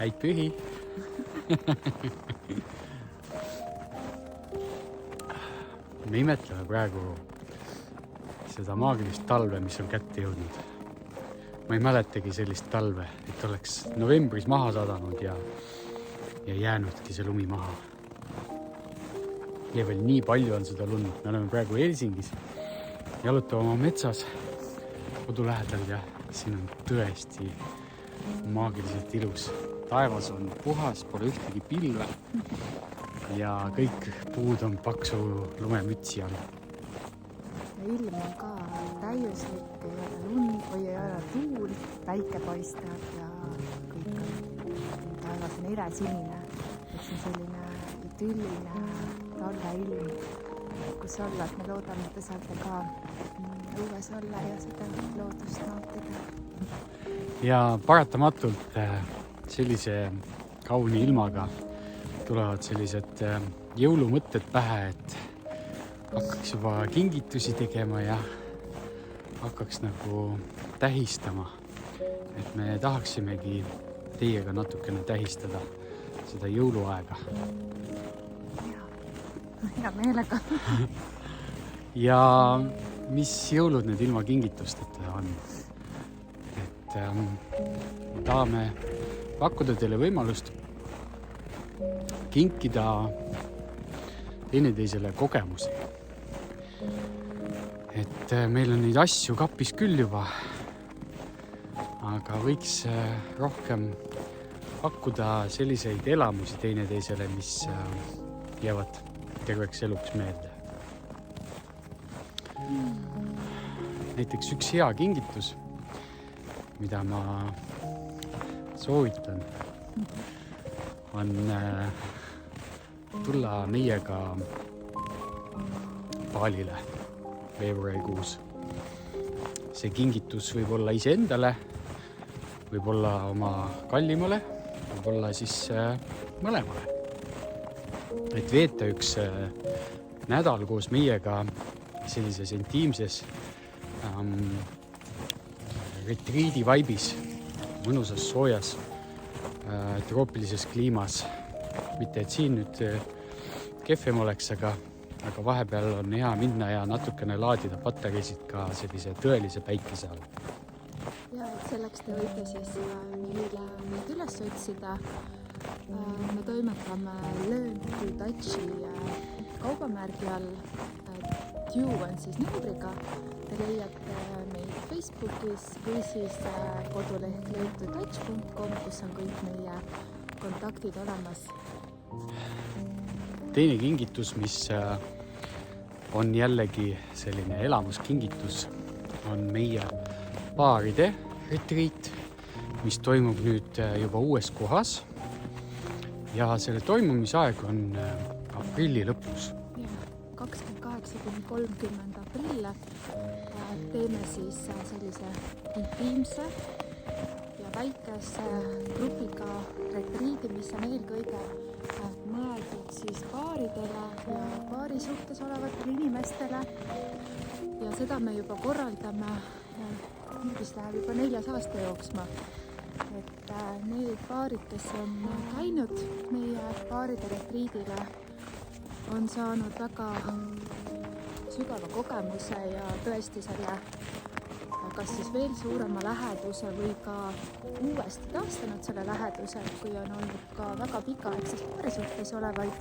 häid pühi. Me imetleme praegu seda maagilist talve, mis on kätte jõudnud. Ma ei mäletagi sellist talve, et oleks novembris maha sadanud ja jäänudki see lumi maha. Ja veel nii palju on seda lund. Me oleme praegu Helsingis, jalutame oma metsas kodu lähedal ja siin on tõesti maagiliselt ilus. Taevas on puhas, pole ühtegi pilve ja kõik puud on paksu lumemütsi all. Ja ilm on ka täiuslik, ei ole lund või ei ole tuul, päike paistab ja kõik on, taevas on iresinine. Et see on selline idülline talveilm, kus olla, et me loodame, et te saate ka õues olla ja seda loodust nautida. Ja paratamatult sellise kauni ilmaga tulevad sellised jõulumõtted pähe, et hakkaks juba kingitusi tegema ja hakkaks nagu tähistama. Et me tahaksimegi teiega natukene tähistada seda jõuluaega. Hea meelega. Ja mis jõulud need ilma kingitusteta on? Et tahame pakkuda teile võimalust kinkida teineteisele kogemusi. Et meil on neid asju kapis küll juba, aga võiks rohkem pakkuda selliseid elamusi teineteisele, mis jäävad terveks eluks meelde. Näiteks üks hea kingitus, mida ma soovitan, on tulla meiega Balile veebruarikuus. See kingitus võib olla iseendale, võib olla oma kallimale, võib olla siis mõlemale. Et veeta üks nädal koos meiega sellises intiimses retriidi vaibis, mõnusas soojas troopilises kliimas. Mitte, et siin nüüd kehvem oleks, aga vahepeal on hea minna ja natukene laadida patareisid ka sellise tõelise päikese all. Ja et selleks te võite siis meile meid üles otsida. Me toimetame Learn to Touchi kaubamärgi all. Q on siis numbriga. Te leiate meid Facebookis või siis koduleht learntotouch.com, kus on kõik meie kontaktid olemas. Teine kingitus, mis on jällegi selline elamuskingitus, on meie paaride retriit, mis toimub nüüd juba uues kohas. Ja selle toimumisaeg on aprilli lõpus. 28–30 aprill teeme siis sellise intiimse ja väikese grupiga retriidi, mis on eelkõige mõeldud siis paaridele ja paari suhtes olevatele inimestele. Ja seda me juba korraldame, mis läheb juba 4. aasta jooksma. Et need paarid, kes on käinud meie paaride retriidile, on saanud väga sügava kogemuse ja tõesti selle kas siis veel suurema läheduse või ka uuesti taastanud selle läheduse, kui on olnud ka väga pikaaegses paarisuhtes olevaid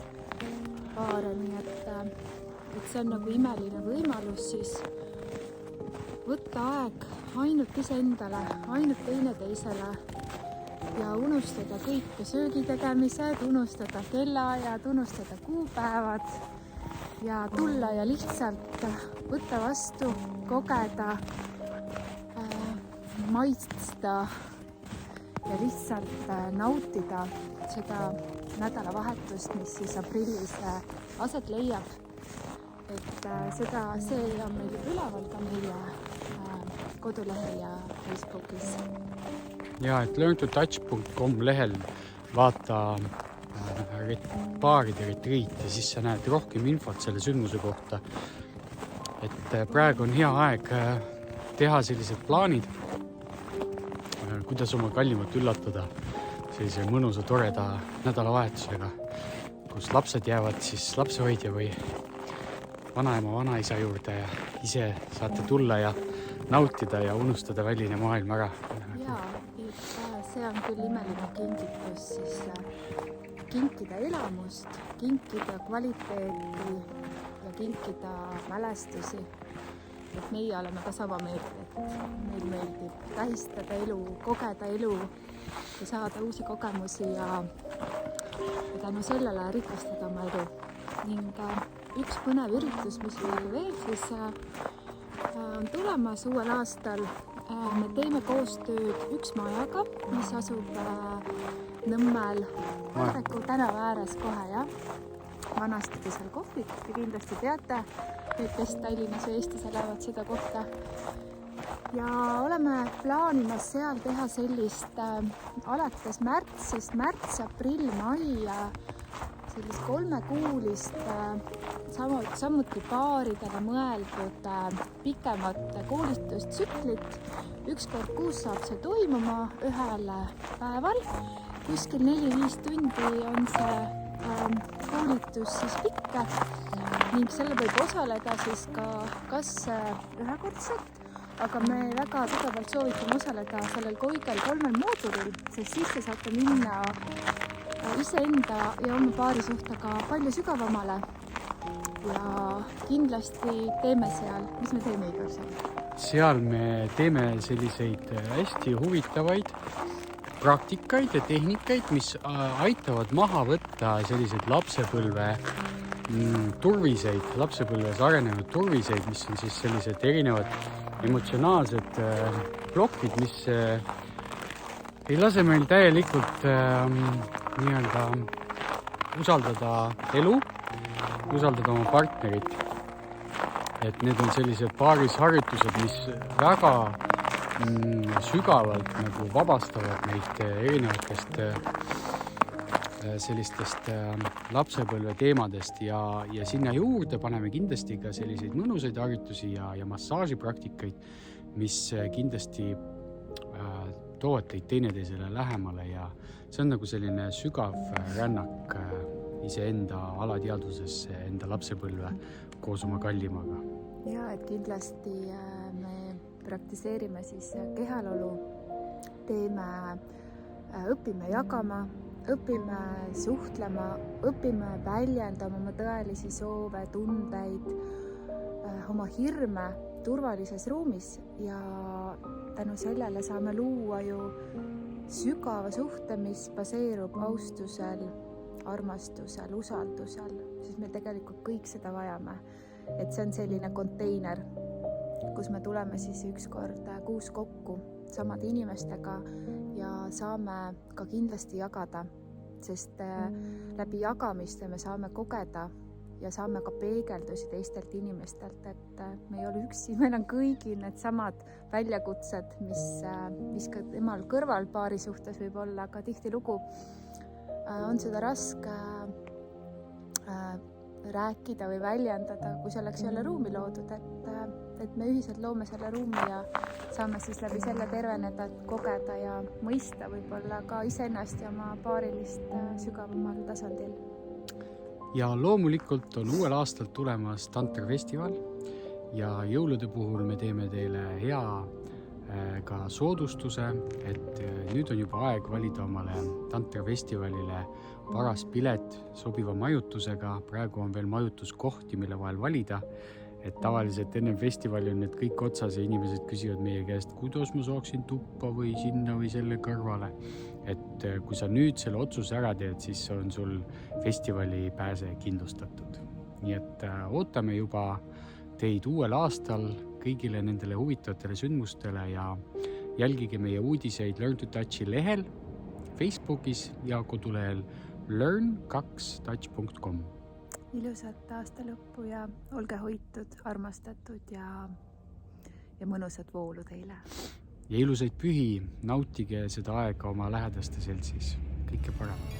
paare. Nii et see on nagu imeline võimalus siis võtta aeg ainult iseendale, ainult teineteisele ja unustada kõik söögitegemised, unustada kellaajad, unustada kuupäevad ja tulla ja lihtsalt võtta vastu, kogeda, maitsta ja lihtsalt nautida seda nädalavahetust, mis siis aprillis aset leiab. Et see on meil üleval ka meie kodulehel ja Facebookis. Ja et learntotouch.com lehel vaata paaride retriit ja siis sa näed rohkem infot selle sündmuse kohta. Et praegu on hea aeg teha sellised plaanid, kuidas oma kallimat üllatada sellise mõnusa toreda nädalavahetusega, kus lapsed jäävad siis lapsehoidja või vanaema, vanaisa juurde ja ise saate tulla ja nautida ja unustada väline maailm ära. Jaa, see on küll imeline kingitus, siis kinkida elamust, kinkida kvaliteeti ja kinkida mälestusi. Et meie oleme ka sama meelt, et meil meeldib tähistada elu, kogeda elu ja saada uusi kogemusi ja tänu sellele rikastada oma elu. Ning üks põnev üritus, mis meil veel siis on tulemas uuel aastal. Me teeme koostööd üks majaga, mis asub Nõmmel Kordeku tänava ääres kohe, jah. Vanasti seal kohvik, te kindlasti teate, need kes Tallinnas või Eestis elavad seda kohta. Ja oleme plaanimas seal teha sellist alates märtsist, märts, aprill, mai sellist 3-kuulist samuti paaridele mõeldud pikemat koolitustsüklit. Üks kord kuus saab see toimuma ühel päeval. Kuskil 4-5 tundi on see koolitus siis pikk ning selle võib osaleda siis ka kas ühekordselt, aga me väga tugevalt soovitame osaleda sellel kõigel 3 moodulil, sest siis te saate minna iseenda ja oma paarisuhtega palju sügavamale ja kindlasti teeme seal, mis me teeme Igor seal? Seal me teeme selliseid hästi huvitavaid praktikaid ja tehnikaid, mis aitavad maha võtta selliseid lapsepõlve turviseid, lapsepõlves arenenud turviseid, mis on siis sellised erinevad emotsionaalsed plokid, mis ei lase meil täielikult nii-öelda usaldada elu, usaldada oma partnerit. Et need on sellised paarisharjutused, mis väga sügavalt nagu vabastavad meid erinevatest sellistest lapsepõlve teemadest ja sinna juurde paneme kindlasti ka selliseid mõnusaid harjutusi ja massaažipraktikaid, mis kindlasti toovad teid teineteisele lähemale ja see on nagu selline sügav rännak iseenda alateadvusesse, enda lapsepõlve koos oma kallimaga. Ja, et kindlasti me praktiseerime siis kehalolu, õpime jagama, õpime suhtlema, õpime väljendama oma tõelisi soove, tundeid, oma hirme turvalises ruumis ja tänu sellele saame luua ju sügava suhte, mis baseerub austusel, armastusel, usaldusel, siis me tegelikult kõik seda vajame. Et see on selline konteiner, kus me tuleme siis üks kord kuus kokku samade inimestega ja saame ka kindlasti jagada, sest läbi jagamiste me saame kogeda ja saame ka peegeldusi teistelt inimestelt, et me ei ole üksi, meil on kõigil need samad väljakutsed, mis ka temal kõrval paari suhtes võib olla, aga tihtilugu on seda raske rääkida või väljendada, kui selleks ei ole ruumi loodud, et me ühiselt loome selle ruumi ja saame siis läbi selle terveneda, kogeda ja mõista võib-olla ka iseennast ja oma paarilist sügavamal tasandil. Ja loomulikult on uuel aastal tulemas Tantrafestival ja jõulude puhul me teeme teile hea ka soodustuse, et nüüd on juba aeg valida omale Tantrafestivalile paras pilet sobiva majutusega. Praegu on veel majutuskohti, mille vahel valida, et tavaliselt enne festivali on need kõik otsas ja inimesed küsivad meie käest, kuidas ma saaksin tuppa või sinna või selle kõrvale. Et kui sa nüüd selle otsuse ära teed, siis on sul festivali pääse kindlustatud. Nii et ootame juba teid uuel aastal kõigile nendele huvitavatele sündmustele ja jälgige meie uudiseid Learn to Touchi lehel, Facebookis ja kodulehel learn2touch.com. Ilusat aasta lõppu ja olge hoitud, armastatud ja mõnusat voolu teile. Ja ilusaid pühi, nautige seda aega oma lähedaste seltsis. Kõike paremat.